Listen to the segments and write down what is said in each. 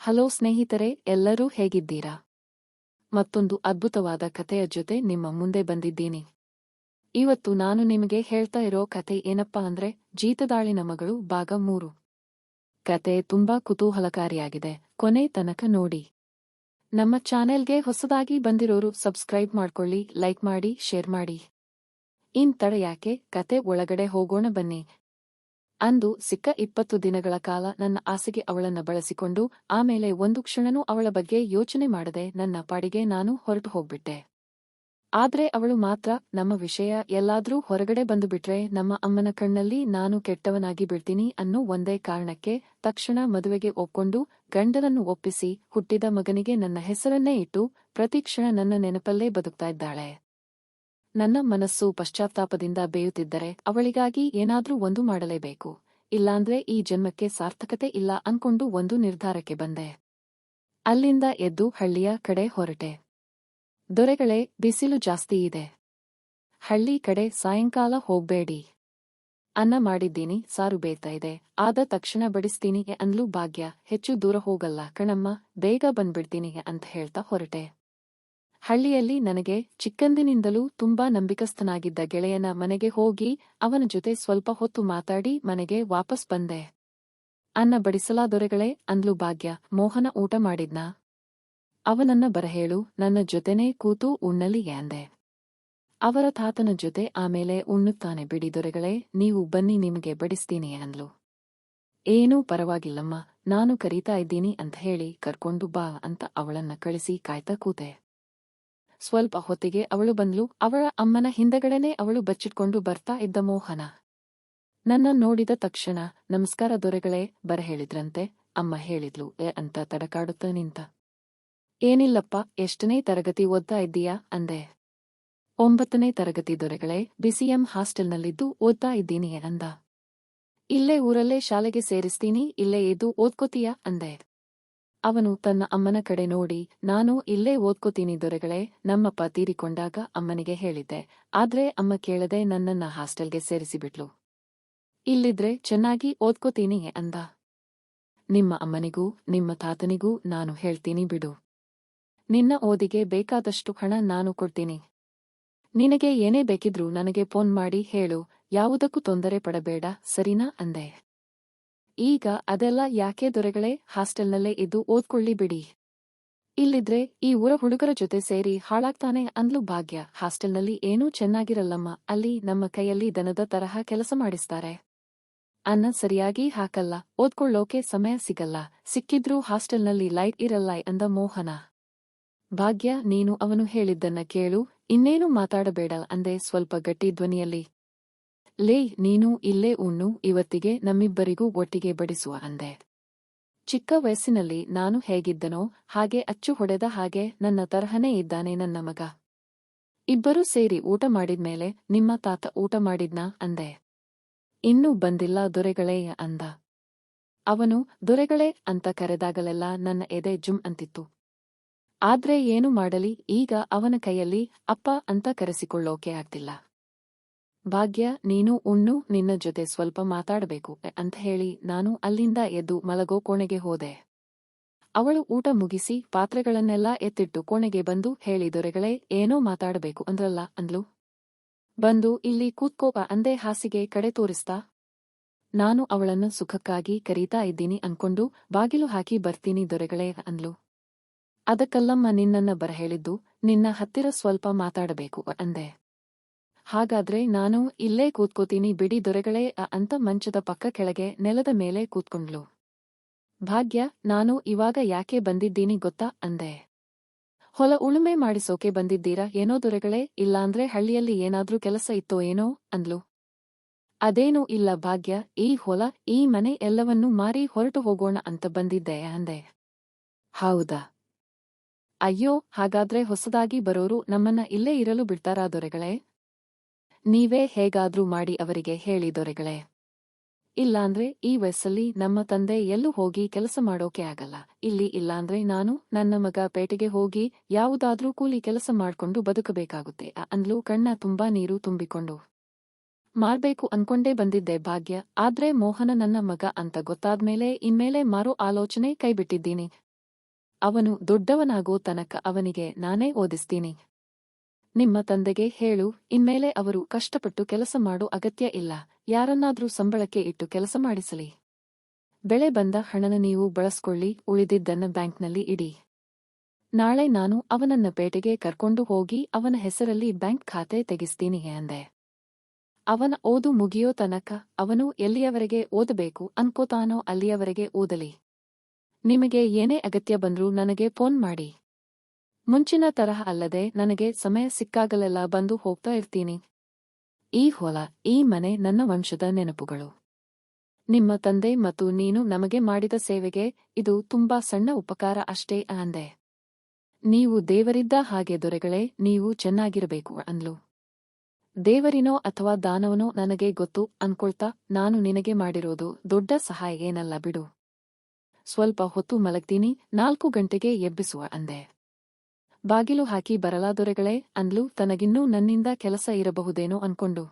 Hello ಸ್ನೇಹಿತರೆ, ಎಲ್ಲರೂ ಹೇಗಿದ್ದೀರಾ? ಮತ್ತೊಂದು ಅದ್ಭುತವಾದ ಕಥೆಯ ಜೊತೆ ನಿಮ್ಮ ಮುಂದೆ ಬಂದಿದ್ದೀನಿ. ಇವತ್ತು ನಾನು ನಿಮಗೆ ಹೇಳ್ತಾ ಇರೋ ಕಥೆ ಏನಪ್ಪಾ ಅಂದ್ರೆ ಜೀತದಾಳಿನ ಮಗಳು ಭಾಗ 3. ಕತೆ ತುಂಬಾ ಕುತೂಹಲಕಾರಿಯಾಗಿದೆ, ಕೊನೆ ತನಕ ನೋಡಿ. ನಮ್ಮ ಚಾನೆಲ್ಗೆ ಹೊಸದಾಗಿ ಬಂದಿರೋರು ಸಬ್ಸ್ಕ್ರೈಬ್ ಮಾಡ್ಕೊಳ್ಳಿ, ಲೈಕ್ ಮಾಡಿ, ಶೇರ್ ಮಾಡಿ. ತಡ ಯಾಕೆ, ಕತೆ ಒಳಗಡೆ ಹೋಗೋಣ ಬನ್ನಿ. ಅಂದು ಸಿಕ್ಕ 20 ದಿನಗಳ ಕಾಲ ನನ್ನ ಆಸೆಗೆ ಅವಳನ್ನ ಬಳಸಿಕೊಂಡು ಆಮೇಲೆ ಒಂದು ಕ್ಷಣನೂ ಅವಳ ಬಗ್ಗೆ ಯೋಚನೆ ಮಾಡದೆ ನನ್ನ ಪಾಡಿಗೆ ನಾನು ಹೊರಟು ಹೋಗ್ಬಿಟ್ಟೆ. ಆದ್ರೆ ಅವಳು ಮಾತ್ರ ನಮ್ಮ ವಿಷಯ ಎಲ್ಲಾದ್ರೂ ಹೊರಗಡೆ ಬಂದುಬಿಟ್ರೆ ನಮ್ಮ ಅಮ್ಮನ ಕಣ್ಣಲ್ಲಿ ನಾನು ಕೆಟ್ಟವನಾಗಿ ಬಿಡ್ತೀನಿ ಅನ್ನೋ ಒಂದೇ ಕಾರಣಕ್ಕೆ ತಕ್ಷಣ ಮದುವೆಗೆ ಒಪ್ಕೊಂಡು ಗಂಡನನ್ನು ಒಪ್ಪಿಸಿ ಹುಟ್ಟಿದ ಮಗನಿಗೆ ನನ್ನ ಹೆಸರನ್ನೇ ಇಟ್ಟು ಪ್ರತಿ ಕ್ಷಣ ನನ್ನ ನೆನಪಲ್ಲೇ ಬದುಕ್ತಾ ಇದ್ದಾಳೆ. ನನ್ನ ಮನಸ್ಸು ಪಶ್ಚಾತ್ತಾಪದಿಂದ ಬೇಯುತ್ತಿದ್ದರೆ ಅವಳಿಗಾಗಿ ಏನಾದ್ರೂ ಒಂದು ಮಾಡಲೇಬೇಕು, ಇಲ್ಲಾಂದ್ರೆ ಈ ಜನ್ಮಕ್ಕೆ ಸಾರ್ಥಕತೆ ಇಲ್ಲ ಅನ್ಕೊಂಡು ಒಂದು ನಿರ್ಧಾರಕ್ಕೆ ಬಂದೆ. ಅಲ್ಲಿಂದ ಎದ್ದು ಹಳ್ಳಿಯ ಕಡೆ ಹೊರಟೆ. ದೊರೆಗಳೇ, ಬಿಸಿಲು ಜಾಸ್ತಿ ಇದೆ. ಹಳ್ಳಿ ಕಡೆ ಸಾಯಂಕಾಲ ಹೋಗ್ಬೇಡಿ. ಅನ್ನ ಮಾಡಿದ್ದೀನಿ, ಸಾರು ಬೇಯ್ತಾ ಇದೆ, ಆದ ತಕ್ಷಣ ಬಡಿಸ್ತೀನಿ ಅಂದ್ಲು ಭಾಗ್ಯ. ಹೆಚ್ಚು ದೂರ ಹೋಗಲ್ಲ ಕಣಮ್ಮ, ಬೇಗ ಬಂದ್ಬಿಡ್ತೀನಿ ಅಂತ ಹೇಳ್ತಾ ಹೊರಟೆ. ಹಳ್ಳಿಯಲ್ಲಿ ನನಗೆ ಚಿಕ್ಕಂದಿನಿಂದಲೂ ತುಂಬಾ ನಂಬಿಕಸ್ಥನಾಗಿದ್ದ ಗೆಳೆಯನ ಮನೆಗೆ ಹೋಗಿ ಅವನ ಜೊತೆ ಸ್ವಲ್ಪ ಹೊತ್ತು ಮಾತಾಡಿ ಮನೆಗೆ ವಾಪಸ್ ಬಂದೆ. ಅನ್ನ ಬಡಿಸಲಾ ದೊರೆಗಳೇ ಅಂದ್ಲು ಭಾಗ್ಯ. ಮೋಹನ ಊಟ ಮಾಡಿದ್ನಾ? ಅವನನ್ನ ಬರಹೇಳು, ನನ್ನ ಜೊತೆನೇ ಕೂತು ಉಣ್ಣಲಿ ಅಂದೆ. ಅವರ ತಾತನ ಜೊತೆ ಆಮೇಲೆ ಉಣ್ಣುತ್ತಾನೆ ಬಿಡಿ ದೊರೆಗಳೇ, ನೀವು ಬನ್ನಿ ನಿಮಗೆ ಬಡಿಸ್ತೀನಿ ಅಂದ್ಲು. ಏನೂ ಪರವಾಗಿಲ್ಲಮ್ಮ, ನಾನು ಕರೀತಾ ಇದ್ದೀನಿ ಅಂತ ಹೇಳಿ ಕರ್ಕೊಂಡು ಬಾ ಅಂತ ಅವಳನ್ನ ಕಳಿಸಿ ಕಾಯ್ತಾ ಕೂತೆ. ಸ್ವಲ್ಪ ಹೊತ್ತಿಗೆ ಅವಳು ಬಂದ್ಲು. ಅವಳ ಅಮ್ಮನ ಹಿಂದೆಗಡೆನೆ ಅವಳು ಬಚ್ಚಿಟ್ಕೊಂಡು ಬರ್ತಾ ಇದ್ದ ಮೋಹನ ನನ್ನ ನೋಡಿದ ತಕ್ಷಣ, ನಮಸ್ಕಾರ ದೊರೆಗಳೇ, ಬರಹೇಳಿದ್ರಂತೆ, ಅಮ್ಮ ಹೇಳಿದ್ಲು ಅಂತ ತಡಕಾಡುತ್ತಾ ನಿಂತ. ಏನಿಲ್ಲಪ್ಪ, ಎಷ್ಟನೇ ತರಗತಿ ಓದ್ತಾ ಇದ್ದೀಯಾ ಅಂದೆ. 9ನೇ ತರಗತಿ ದೊರೆಗಳೇ, BCM ಹಾಸ್ಟೆಲ್ನಲ್ಲಿದ್ದು ಓದ್ತಾ ಇದ್ದೀನಿ ಅಂದ. ಇಲ್ಲೇ ಊರಲ್ಲೇ ಶಾಲೆಗೆ ಸೇರಿಸ್ತೀನಿ, ಇಲ್ಲೇ ಇದ್ದು ಓದ್ಕೋತೀಯಾ ಅಂದೆ. ಅವನು ತನ್ನ ಅಮ್ಮನ ಕಡೆ ನೋಡಿ, ನಾನು ಇಲ್ಲೇ ಓದ್ಕೋತೀನಿ ದೊರೆಗಳೇ, ನಮ್ಮಪ್ಪ ತೀರಿಕೊಂಡಾಗ ಅಮ್ಮನಿಗೆ ಹೇಳಿದ್ದೆ, ಆದ್ರೆ ಅಮ್ಮ ಕೇಳದೆ ನನ್ನನ್ನ ಹಾಸ್ಟೆಲ್ಗೆ ಸೇರಿಸಿಬಿಟ್ಲು. ಇಲ್ಲಿದ್ರೆ ಚೆನ್ನಾಗಿ ಓದ್ಕೋತೀನಿ ಅಂದ. ನಿಮ್ಮ ಅಮ್ಮನಿಗೂ ನಿಮ್ಮ ತಾತನಿಗೂ ನಾನು ಹೇಳ್ತೀನಿ ಬಿಡು. ನಿನ್ನ ಓದಿಗೆ ಬೇಕಾದಷ್ಟು ಹಣ ನಾನು ಕೊಡ್ತೀನಿ. ನಿನಗೆ ಏನೇ ಬೇಕಿದ್ರೂ ನನಗೆ ಫೋನ್ ಮಾಡಿ ಹೇಳು, ಯಾವುದಕ್ಕೂ ತೊಂದರೆ ಪಡಬೇಡ, ಸರಿನಾ ಅಂದೆ. ಈಗ ಅದೆಲ್ಲ ಯಾಕೆ ದೊರೆಗಳೇ, ಹಾಸ್ಟೆಲ್ನಲ್ಲೇ ಇದ್ದು ಓದ್ಕೊಳ್ಳಿ ಬಿಡಿ. ಇಲ್ಲಿದ್ರೆ ಈ ಊರ ಹುಡುಗರ ಜೊತೆ ಸೇರಿ ಹಾಳಾಗ್ತಾನೆ ಅಂದ್ಲು ಭಾಗ್ಯ. ಹಾಸ್ಟೆಲ್ನಲ್ಲಿ ಏನೂ ಚೆನ್ನಾಗಿರಲ್ಲಮ್ಮ, ಅಲ್ಲಿ ನಮ್ಮ ಕೈಯಲ್ಲಿ ದನದ ತರಹ ಕೆಲಸ ಮಾಡಿಸ್ತಾರೆ. ಅನ್ನ ಸರಿಯಾಗಿ ಹಾಕಲ್ಲ, ಓದ್ಕೊಳ್ಳೋಕೆ ಸಮಯ ಸಿಗಲ್ಲ, ಸಿಕ್ಕಿದ್ರೂ ಹಾಸ್ಟೆಲ್ನಲ್ಲಿ ಲೈಟ್ ಇರಲ್ಲ ಅಂದ ಮೋಹನ. ಭಾಗ್ಯ, ನೀನು ಅವನು ಹೇಳಿದ್ದನ್ನ ಕೇಳು, ಇನ್ನೇನು ಮಾತಾಡಬೇಡ ಅಂದೆ ಸ್ವಲ್ಪ ಗಟ್ಟಿ ಧ್ವನಿಯಲ್ಲಿ. ಲೇ, ನೀನು ಇಲ್ಲೇ ಉಣ್ಣು, ಇವತ್ತಿಗೆ ನಮ್ಮಿಬ್ಬರಿಗೂ ಒಟ್ಟಿಗೆ ಬಡಿಸುವ ಅಂದೆ. ಚಿಕ್ಕ ವಯಸ್ಸಿನಲ್ಲಿ ನಾನು ಹೇಗಿದ್ದನೋ ಹಾಗೆ ಅಚ್ಚು ಹೊಡೆದ ಹಾಗೆ ನನ್ನ ತರಹನೇ ಇದ್ದಾನೆ ನನ್ನ ಮಗ. ಇಬ್ಬರೂ ಸೇರಿ ಊಟ ಮಾಡಿದ್ಮೇಲೆ ನಿಮ್ಮ ತಾತ ಊಟ ಮಾಡಿದ್ನಾ ಅಂದೆ. ಇನ್ನೂ ಬಂದಿಲ್ಲ ದೊರೆಗಳೇ ಅಂದ. ಅವನು ದೊರೆಗಳೇ ಅಂತ ಕರೆದಾಗಲೆಲ್ಲ ನನ್ನ ಎದೆ ಜುಮ್ ಅಂತಿತ್ತು. ಆದ್ರೆ ಏನು ಮಾಡಲಿ, ಈಗ ಅವನ ಕೈಯಲ್ಲಿ ಅಪ್ಪ ಅಂತ ಕರೆಸಿಕೊಳ್ಳೋಕೆ ಆಗ್ತಿಲ್ಲ. ಭಾಗ್ಯ, ನೀನು ಉಣ್ಣು, ನಿನ್ನ ಜೊತೆ ಸ್ವಲ್ಪ ಮಾತಾಡಬೇಕು ಅಂತ ಹೇಳಿ ನಾನು ಅಲ್ಲಿಂದ ಎದ್ದು ಮಲಗೋ ಕೋಣೆಗೆ ಹೋದೆ. ಅವಳು ಊಟ ಮುಗಿಸಿ ಪಾತ್ರೆಗಳನ್ನೆಲ್ಲ ಎತ್ತಿಟ್ಟು ಕೋಣೆಗೆ ಬಂದು, ಹೇಳಿ ದೊರೆಗಳೇ, ಏನೋ ಮಾತಾಡಬೇಕು ಅಂದ್ರಲ್ಲ ಅಂದ್ಲು. ಬಂದು ಇಲ್ಲಿ ಕೂತ್ಕೋ ಅಂದೆ ಹಾಸಿಗೆ ಕಡೆ ತೋರಿಸ್ತಾ. ನಾನು ಅವಳನ್ನು ಸುಖಕ್ಕಾಗಿ ಕರೀತಾ ಇದ್ದೀನಿ ಅನ್ಕೊಂಡು ಬಾಗಿಲು ಹಾಕಿ ಬರ್ತೀನಿ ದೊರೆಗಳೇ ಅಂದ್ಲು. ಅದಕ್ಕಲ್ಲಮ್ಮ ನಿನ್ನನ್ನ ಬರಹೇಳಿದ್ದು, ನಿನ್ನ ಹತ್ತಿರ ಸ್ವಲ್ಪ ಮಾತಾಡಬೇಕು ಅಂದೆ. ಹಾಗಾದ್ರೆ ನಾನು ಇಲ್ಲೇ ಕೂತ್ಕೋತೀನಿ ಬಿಡಿ ದೊರೆಗಳೇ ಅಂತ ಮಂಚದ ಪಕ್ಕ ಕೆಳಗೆ ನೆಲದ ಮೇಲೆ ಕೂತ್ಕೊಂಡ್ಲು. ಭಾಗ್ಯ, ನಾನು ಇವಾಗ ಯಾಕೆ ಬಂದಿದ್ದೀನಿ ಗೊತ್ತಾ ಅಂದೆ. ಹೊಲ ಉಳುಮೆ ಮಾಡಿಸೋಕೆ ಬಂದಿದ್ದೀರಾ ಏನೋ ದೊರೆಗಳೇ, ಇಲ್ಲಾಂದ್ರೆ ಹಳ್ಳಿಯಲ್ಲಿ ಏನಾದ್ರೂ ಕೆಲಸ ಇತ್ತೋ ಏನೋ ಅಂದ್ಲು. ಅದೇನೂ ಇಲ್ಲ ಭಾಗ್ಯ, ಈ ಹೊಲ ಈ ಮನೆ ಎಲ್ಲವನ್ನೂ ಮಾರಿ ಹೊರಟು ಹೋಗೋಣ ಅಂತ ಬಂದಿದ್ದೆ ಅಂದೆ. ಹೌದಾ? ಅಯ್ಯೋ, ಹಾಗಾದ್ರೆ ಹೊಸದಾಗಿ ಬರೋರು ನಮ್ಮನ್ನ ಇಲ್ಲೇ ಇರಲು ಬಿಡ್ತಾರಾ ದೊರೆಗಳೇ? ನೀವೇ ಹೇಗಾದ್ರೂ ಮಾಡಿ ಅವರಿಗೆ ಹೇಳಿ ದೊರೆಗಳೇ. ಇಲ್ಲಾಂದ್ರೆ ಈ ವಯಸ್ಸಲ್ಲಿ ನಮ್ಮ ತಂದೆ ಎಲ್ಲೂ ಹೋಗಿ ಕೆಲಸ ಮಾಡೋಕೆ ಆಗಲ್ಲ, ಇಲ್ಲಿ ಇಲ್ಲಾಂದ್ರೆ ನಾನು ನನ್ನ ಮಗ ಪೇಟೆಗೆ ಹೋಗಿ ಯಾವುದಾದ್ರೂ ಕೂಲಿ ಕೆಲಸ ಮಾಡ್ಕೊಂಡು ಬದುಕಬೇಕಾಗುತ್ತೆ ಅಂದ್ಲು ಕಣ್ಣ ತುಂಬಾ ನೀರು ತುಂಬಿಕೊಂಡು. ಮಾರ್ಬೇಕು ಅನ್ಕೊಂಡೇ ಬಂದಿದ್ದೆ ಭಾಗ್ಯ, ಆದ್ರೆ ಮೋಹನ ನನ್ನ ಮಗ ಅಂತ ಗೊತ್ತಾದ್ಮೇಲೆ ಇನ್ಮೇಲೆ ಮಾರೋ ಆಲೋಚನೆ ಕೈಬಿಟ್ಟಿದ್ದೀನಿ. ಅವನು ದೊಡ್ಡವನಾಗೋ ತನಕ ಅವನಿಗೆ ನಾನೇ ಓದಿಸ್ತೀನಿ. ನಿಮ್ಮ ತಂದೆಗೆ ಹೇಳು, ಇನ್ಮೇಲೆ ಅವರು ಕಷ್ಟಪಟ್ಟು ಕೆಲಸ ಮಾಡೋ ಅಗತ್ಯ ಇಲ್ಲ, ಯಾರನ್ನಾದ್ರೂ ಸಂಬಳಕ್ಕೆ ಇಟ್ಟು ಕೆಲಸ ಮಾಡಿಸಲಿ. ಬೆಳೆ ಬಂದ ಹಣನ ನೀವು ಬಳಸ್ಕೊಳ್ಳಿ, ಉಳಿದಿದ್ದನ್ನ ಬ್ಯಾಂಕ್ನಲ್ಲಿ ಇಡಿ. ನಾಳೆ ನಾನು ಅವನನ್ನ ಪೇಟೆಗೆ ಕರ್ಕೊಂಡು ಹೋಗಿ ಅವನ ಹೆಸರಲ್ಲಿ ಬ್ಯಾಂಕ್ ಖಾತೆ ತೆಗಿಸ್ತೀನಿ ಅಂದೆ. ಅವನ ಓದು ಮುಗಿಯೋ ತನಕ ಅವನು ಎಲ್ಲಿಯವರೆಗೆ ಓದಬೇಕು ಅನ್ಕೋತಾನೋ ಅಲ್ಲಿಯವರೆಗೆ ಓದಲಿ. ನಿಮಗೆ ಏನೇ ಅಗತ್ಯ ಬಂದ್ರೂ ನನಗೆ ಫೋನ್ ಮಾಡಿ. ಮುಂಚಿನ ತರಹ ಅಲ್ಲದೆ ನನಗೆ ಸಮಯ ಸಿಕ್ಕಾಗಲೆಲ್ಲ ಬಂದು ಹೋಗ್ತಾ ಇರ್ತೀನಿ. ಈ ಹೊಲ, ಈ ಮನೆ ನನ್ನ ವಂಶದ ನೆನಪುಗಳು. ನಿಮ್ಮ ತಂದೆ ಮತ್ತು ನೀನು ನಮಗೆ ಮಾಡಿದ ಸೇವೆಗೆ ಇದು ತುಂಬಾ ಸಣ್ಣ ಉಪಕಾರ ಅಷ್ಟೇ ಅಂದೆ. ನೀವು ದೇವರಿದ್ದ ಹಾಗೆ ದೊರೆಗಳೇ, ನೀವು ಚೆನ್ನಾಗಿರಬೇಕು ಅಂದ್ಲು. ದೇವರಿನೋ ಅಥವಾ ದಾನವನೋ ನನಗೆ ಗೊತ್ತು ಅನ್ಕೊಳ್ತಾ, ನಾನು ನಿನಗೆ ಮಾಡಿರೋದು ದೊಡ್ಡ ಸಹಾಯ ಏನಲ್ಲ ಬಿಡು. ಸ್ವಲ್ಪ ಹೊತ್ತು ಮಲಗ್ತೀನಿ, 4 ಗಂಟೆಗೆ ಎಬ್ಬಿಸುವ ಅಂದೆ. ಬಾಗಿಲು ಹಾಕಿ ಬರಲಾ ದೊರೆಗಳೇ ಅಂದ್ಲು, ತನಗಿನ್ನೂ ನನ್ನಿಂದ ಕೆಲಸ ಇರಬಹುದೇನೋ ಅನ್ಕೊಂಡು.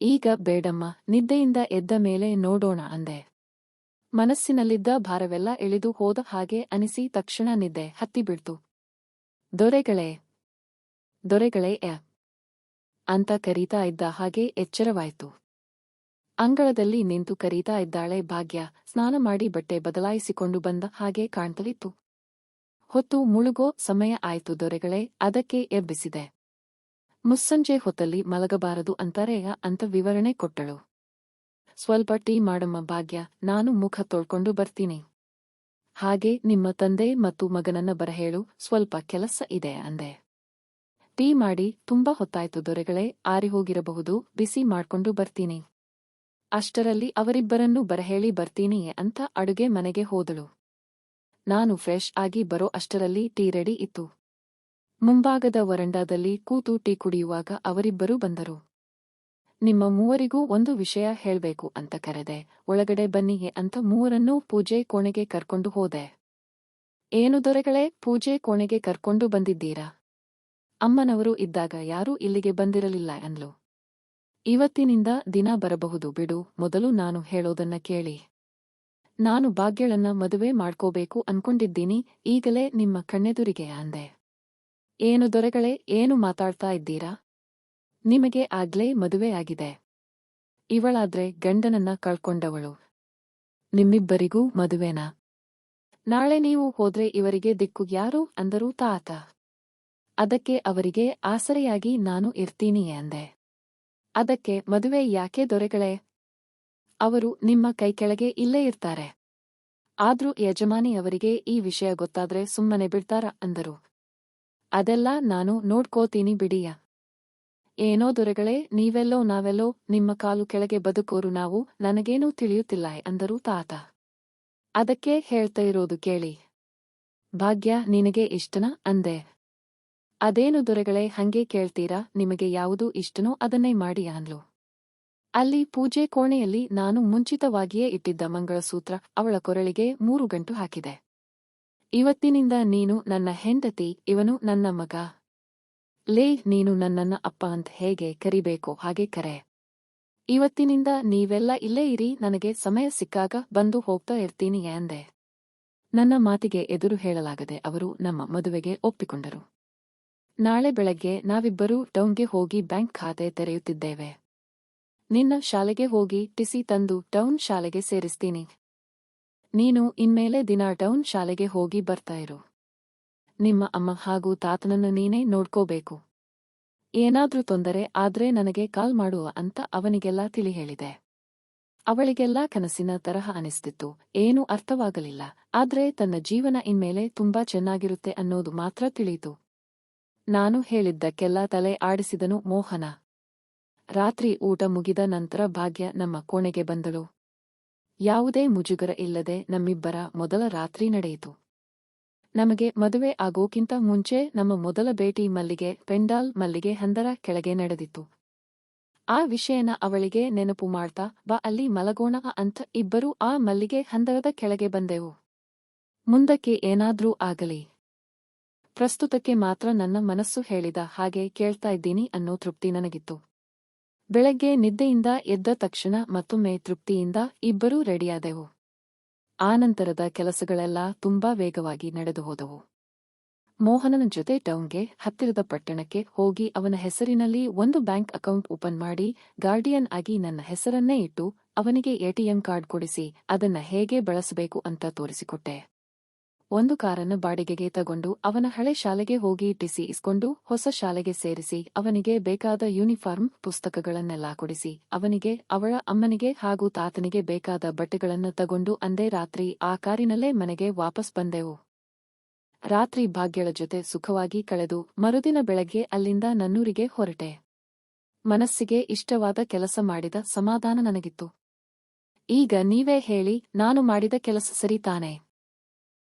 ಈಗ ಬೇಡಮ್ಮ, ನಿದ್ದೆಯಿಂದ ಎದ್ದ ಮೇಲೆ ನೋಡೋಣ ಅಂದೆ. ಮನಸ್ಸಿನಲ್ಲಿದ್ದ ಭಾರವೆಲ್ಲ ಇಳಿದು ಹೋದ ಹಾಗೆ ಅನಿಸಿ ತಕ್ಷಣ ನಿದ್ದೆ ಹತ್ತಿಬಿಡ್ತು. ದೊರೆಗಳೇ, ದೊರೆಗಳೇ ಅಂತ ಕರೀತಾ ಇದ್ದ ಹಾಗೆ ಎಚ್ಚರವಾಯ್ತು. ಅಂಗಳದಲ್ಲಿ ನಿಂತು ಕರೀತಾ ಇದ್ದಾಳೆ ಭಾಗ್ಯ. ಸ್ನಾನ ಮಾಡಿ ಬಟ್ಟೆ ಬದಲಾಯಿಸಿಕೊಂಡು ಬಂದ ಹಾಗೆ ಕಾಣ್ತಲಿತ್ತು. ಹೊತ್ತು ಮುಳುಗೋ ಸಮಯ ಆಯ್ತು ದೊರೆಗಳೇ, ಅದಕ್ಕೆ ಎಬ್ಬಿಸಿದೆ. ಮುಸ್ಸಂಜೆ ಹೊತ್ತಲ್ಲಿ ಮಲಗಬಾರದು ಅಂತಾರೆಯ ಅಂತ ವಿವರಣೆ ಕೊಟ್ಟಳು. ಸ್ವಲ್ಪ ಟೀ ಮಾಡಮ್ಮ ಭಾಗ್ಯ, ನಾನು ಮುಖ ತೊಳ್ಕೊಂಡು ಬರ್ತೀನಿ. ಹಾಗೆ ನಿಮ್ಮ ತಂದೆ ಮತ್ತು ಮಗನನ್ನ ಬರಹೇಳು, ಸ್ವಲ್ಪ ಕೆಲಸ ಇದೆ ಅಂದೆ. ಟೀ ಮಾಡಿ ತುಂಬಾ ಹೊತ್ತಾಯ್ತು ದೊರೆಗಳೇ, ಆರಿಹೋಗಿರಬಹುದು, ಬಿಸಿ ಮಾಡ್ಕೊಂಡು ಬರ್ತೀನಿ. ಅಷ್ಟರಲ್ಲಿ ಅವರಿಬ್ಬರನ್ನೂ ಬರಹೇಳಿ ಬರ್ತೀನಿ ಅಂತ ಅಡುಗೆ ಮನೆಗೆ ಹೋದಳು. ನಾನು ಫ್ರೆಶ್ ಆಗಿ ಬರೋ ಅಷ್ಟರಲ್ಲಿ ಟೀ ರೆಡಿ ಇತ್ತು. ಮುಂಭಾಗದ ವರಂಡಾದಲ್ಲಿ ಕೂತು ಟೀ ಕುಡಿಯುವಾಗ ಅವರಿಬ್ಬರೂ ಬಂದರು. ನಿಮ್ಮ ಮೂವರಿಗೂ ಒಂದು ವಿಷಯ ಹೇಳ್ಬೇಕು ಅಂತ ಕರೆದೆ, ಒಳಗಡೆ ಬನ್ನಿಯೇ ಅಂತ ಮೂವರನ್ನೂ ಪೂಜೆ ಕೋಣೆಗೆ ಕರ್ಕೊಂಡು ಹೋದೆ. ಏನು ದೊರೆಗಳೇ, ಪೂಜೆ ಕೋಣೆಗೆ ಕರ್ಕೊಂಡು ಬಂದಿದ್ದೀರಾ? ಅಮ್ಮನವರು ಇದ್ದಾಗ ಯಾರೂ ಇಲ್ಲಿಗೆ ಬಂದಿರಲಿಲ್ಲ ಅಂದ್ಲು. ಇವತ್ತಿನಿಂದ ದಿನ ಬರಬಹುದು ಬಿಡು, ಮೊದಲು ನಾನು ಹೇಳೋದನ್ನ ಕೇಳಿ. ನಾನು ಭಾಗ್ಯಳನ್ನ ಮದುವೆ ಮಾಡ್ಕೋಬೇಕು ಅನ್ಕೊಂಡಿದ್ದೀನಿ, ಈಗಲೇ ನಿಮ್ಮ ಕಣ್ಣೆದುರಿಗೆ ಅಂದೆ. ಏನು ದೊರೆಗಳೇ, ಏನು ಮಾತಾಡ್ತಾ ಇದ್ದೀರಾ? ನಿಮಗೆ ಆಗ್ಲೇ ಮದುವೆ ಆಗಿದೆ. ಇವಳಾದ್ರೆ ಗಂಡನನ್ನ ಕಳ್ಕೊಂಡವಳು. ನಿಮ್ಮಿಬ್ಬರಿಗೂ ಮದುವೆನಾ? ನಾಳೆ ನೀವು ಹೋದ್ರೆ ಇವರಿಗೆ ದಿಕ್ಕು ಯಾರು ಅಂದರು ತಾತ. ಅದಕ್ಕೆ ಅವರಿಗೆ ಆಸರೆಯಾಗಿ ನಾನು ಇರ್ತೀನಿ ಅಂದೆ. ಅದಕ್ಕೆ ಮದುವೆ ಯಾಕೆ ದೊರೆಗಳೇ? ಅವರು ನಿಮ್ಮ ಕೈ ಕೆಳಗೆ ಇಲ್ಲೇ ಇರ್ತಾರೆ. ಆದ್ರೂ ಯಜಮಾನಿಯವರಿಗೆ ಈ ವಿಷಯ ಗೊತ್ತಾದ್ರೆ ಸುಮ್ಮನೆ ಬಿಡ್ತಾರ ಅಂದರು. ಅದೆಲ್ಲ ನಾನು ನೋಡ್ಕೋತೀನಿ ಬಿಡಿಯ. ಏನೋ ದೊರೆಗಳೇ, ನೀವೆಲ್ಲೋ ನಾವೆಲ್ಲೋ, ನಿಮ್ಮ ಕಾಲು ಕೆಳಗೆ ಬದುಕೋರು ನಾವು, ನನಗೇನೂ ತಿಳಿಯುತ್ತಿಲ್ಲ ಅಂದರು ತಾತ. ಅದಕ್ಕೆ ಹೇಳ್ತಾ ಇರೋದು ಕೇಳಿ. ಭಾಗ್ಯ ನಿನಗೆ ಇಷ್ಟನಾ ಅಂದೆ. ಅದೇನು ದೊರೆಗಳೇ ಹಂಗೆ ಕೇಳ್ತೀರಾ, ನಿಮಗೆ ಯಾವುದು ಇಷ್ಟನೋ ಅದನ್ನೇ ಮಾಡಿ ಅಂದ್ಲು. ಅಲ್ಲಿ ಪೂಜೆ ಕೋಣೆಯಲ್ಲಿ ನಾನು ಮುಂಚಿತವಾಗಿಯೇ ಇಟ್ಟಿದ್ದ ಮಂಗಳಸೂತ್ರ ಅವಳ ಕೊರಳಿಗೆ 3 ಗಂಟು ಹಾಕಿದೆ. ಇವತ್ತಿನಿಂದ ನೀನು ನನ್ನ ಹೆಂಡತಿ, ಇವನು ನನ್ನ ಮಗ. ಲೇ, ನೀನು ನನ್ನನ್ನ ಅಪ್ಪ ಅಂತ ಹೇಗೆ ಕರಿಬೇಕೋ ಹಾಗೆ ಕರೆ. ಇವತ್ತಿನಿಂದ ನೀವೆಲ್ಲ ಇಲ್ಲೇ ಇರಿ, ನನಗೆ ಸಮಯ ಸಿಕ್ಕಾಗ ಬಂದು ಹೋಗ್ತಾ ಇರ್ತೀನಿ ಅಂದೆ. ನನ್ನ ಮಾತಿಗೆ ಎದುರು ಹೇಳಲಾಗದೆ ಅವರು ನಮ್ಮ ಮದುವೆಗೆ ಒಪ್ಪಿಕೊಂಡರು. ನಾಳೆ ಬೆಳಗ್ಗೆ ನಾವಿಬ್ಬರೂ ಟೌನ್ಗೆ ಹೋಗಿ ಬ್ಯಾಂಕ್ ಖಾತೆ ತೆರೆಯುತ್ತಿದ್ದೇವೆ. ನಿನ್ನ ಶಾಲೆಗೆ ಹೋಗಿ ಟಿಸಿ ತಂದು ಟೌನ್ ಶಾಲೆಗೆ ಸೇರಿಸ್ತೀನಿ. ನೀನು ಇನ್ಮೇಲೆ ದಿನ ಟೌನ್ ಶಾಲೆಗೆ ಹೋಗಿ ಬರ್ತಾ ಇರು. ನಿಮ್ಮ ಅಮ್ಮ ಹಾಗೂ ತಾತನನ್ನು ನೀನೇ ನೋಡ್ಕೋಬೇಕು. ಏನಾದ್ರೂ ತೊಂದರೆ ಆದ್ರೆ ನನಗೆ ಕಾಲ್ ಮಾಡುವ ಅಂತ ಅವನಿಗೆಲ್ಲ ತಿಳಿ ಹೇಳಿದೆ. ಅವಳಿಗೆಲ್ಲ ಕನಸಿನ ತರಹ ಅನಿಸ್ತಿತ್ತು, ಏನೂ ಅರ್ಥವಾಗಲಿಲ್ಲ. ಆದ್ರೆ ತನ್ನ ಜೀವನ ಇನ್ಮೇಲೆ ತುಂಬಾ ಚೆನ್ನಾಗಿರುತ್ತೆ ಅನ್ನೋದು ಮಾತ್ರ ತಿಳಿಯಿತು. ನಾನು ಹೇಳಿದ್ದಕ್ಕೆಲ್ಲ ತಲೆ ಆಡಿಸಿದನು ಮೋಹನ. ರಾತ್ರಿ ಊಟ ಮುಗಿದ ನಂತರ ಭಾಗ್ಯ ನಮ್ಮ ಕೋಣೆಗೆ ಬಂದಳು. ಯಾವುದೇ ಮುಜುಗರ ಇಲ್ಲದೆ ನಮ್ಮಿಬ್ಬರ ಮೊದಲ ರಾತ್ರಿ ನಡೆಯಿತು. ನಮಗೆ ಮದುವೆ ಆಗೋಕ್ಕಿಂತ ಮುಂಚೆ ನಮ್ಮ ಮೊದಲ ಭೇಟಿ ಮಲ್ಲಿಗೆ ಪೆಂಡಾಲ್ ಮಲ್ಲಿಗೆ ಹಂದರ ಕೆಳಗೆ ನಡೆದಿತ್ತು. ಆ ವಿಷಯನ ಅವಳಿಗೆ ನೆನಪು ಮಾಡ್ತಾ, ಬಾ ಅಲ್ಲಿ ಮಲಗೋಣ ಅಂತ ಇಬ್ಬರೂ ಆ ಮಲ್ಲಿಗೆ ಹಂದರದ ಕೆಳಗೆ ಬಂದೆವು. ಮುಂದಕ್ಕೆ ಏನಾದ್ರೂ ಆಗಲಿ, ಪ್ರಸ್ತುತಕ್ಕೆ ಮಾತ್ರ ನನ್ನ ಮನಸ್ಸು ಹೇಳಿದ ಹಾಗೆ ಕೇಳ್ತಾ ಇದ್ದೀನಿ ಅನ್ನೋ ತೃಪ್ತಿ ನನಗಿತ್ತು. ಬೆಳಗ್ಗೆ ನಿದ್ದೆಯಿಂದ ಎದ್ದ ತಕ್ಷಣ ಮತ್ತೊಮ್ಮೆ ತೃಪ್ತಿಯಿಂದ ಇಬ್ಬರೂ ರೆಡಿಯಾದೆವು. ಆನಂತರದ ಕೆಲಸಗಳೆಲ್ಲ ತುಂಬಾ ವೇಗವಾಗಿ ನಡೆದು ಹೋದವು. ಮೋಹನನ ಜೊತೆ ಟೌನ್ಗೆ ಹತ್ತಿರದ ಪಟ್ಟಣಕ್ಕೆ ಹೋಗಿ ಅವನ ಹೆಸರಿನಲ್ಲಿ ಒಂದು ಬ್ಯಾಂಕ್ ಅಕೌಂಟ್ ಓಪನ್ ಮಾಡಿ ಗಾರ್ಡಿಯನ್ ಆಗಿ ನನ್ನ ಹೆಸರನ್ನೇ ಇಟ್ಟು ಅವನಿಗೆ ಎಟಿಎಂ ಕಾರ್ಡ್ ಕೊಡಿಸಿ ಅದನ್ನ ಹೇಗೆ ಬಳಸಬೇಕು ಅಂತ ತೋರಿಸಿಕೊಟ್ಟೆ. ಒಂದು ಕಾರನ್ನು ಬಾಡಿಗೆಗೆ ತಗೊಂಡು ಅವನ ಹಳೆ ಶಾಲೆಗೆ ಹೋಗಿ ಟಿಸಿ ಇಸ್ಕೊಂಡು ಹೊಸ ಶಾಲೆಗೆ ಸೇರಿಸಿ ಅವನಿಗೆ ಬೇಕಾದ ಯೂನಿಫಾರ್ಮ್ ಪುಸ್ತಕಗಳನ್ನೆಲ್ಲ ಕೊಡಿಸಿ ಅವನಿಗೆ ಅವಳ ಅಮ್ಮನಿಗೆ ಹಾಗೂ ತಾತನಿಗೆ ಬೇಕಾದ ಬಟ್ಟೆಗಳನ್ನು ತಗೊಂಡು ಅಂದೇ ರಾತ್ರಿ ಆ ಕಾರಿನಲ್ಲೇ ಮನೆಗೆ ವಾಪಸ್ ಬಂದೆವು. ರಾತ್ರಿ ಭಾಗ್ಯಳ ಜೊತೆ ಸುಖವಾಗಿ ಕಳೆದು ಮರುದಿನ ಬೆಳಗ್ಗೆ ಅಲ್ಲಿಂದ ನನ್ನೂರಿಗೆ ಹೊರಟೆ. ಮನಸ್ಸಿಗೆ ಇಷ್ಟವಾದ ಕೆಲಸ ಮಾಡಿದ ಸಮಾಧಾನ ನನಗಿತ್ತು. ಈಗ ನೀವೇ ಹೇಳಿ, ನಾನು ಮಾಡಿದ ಕೆಲಸ ಸರಿ ತಾನೇ?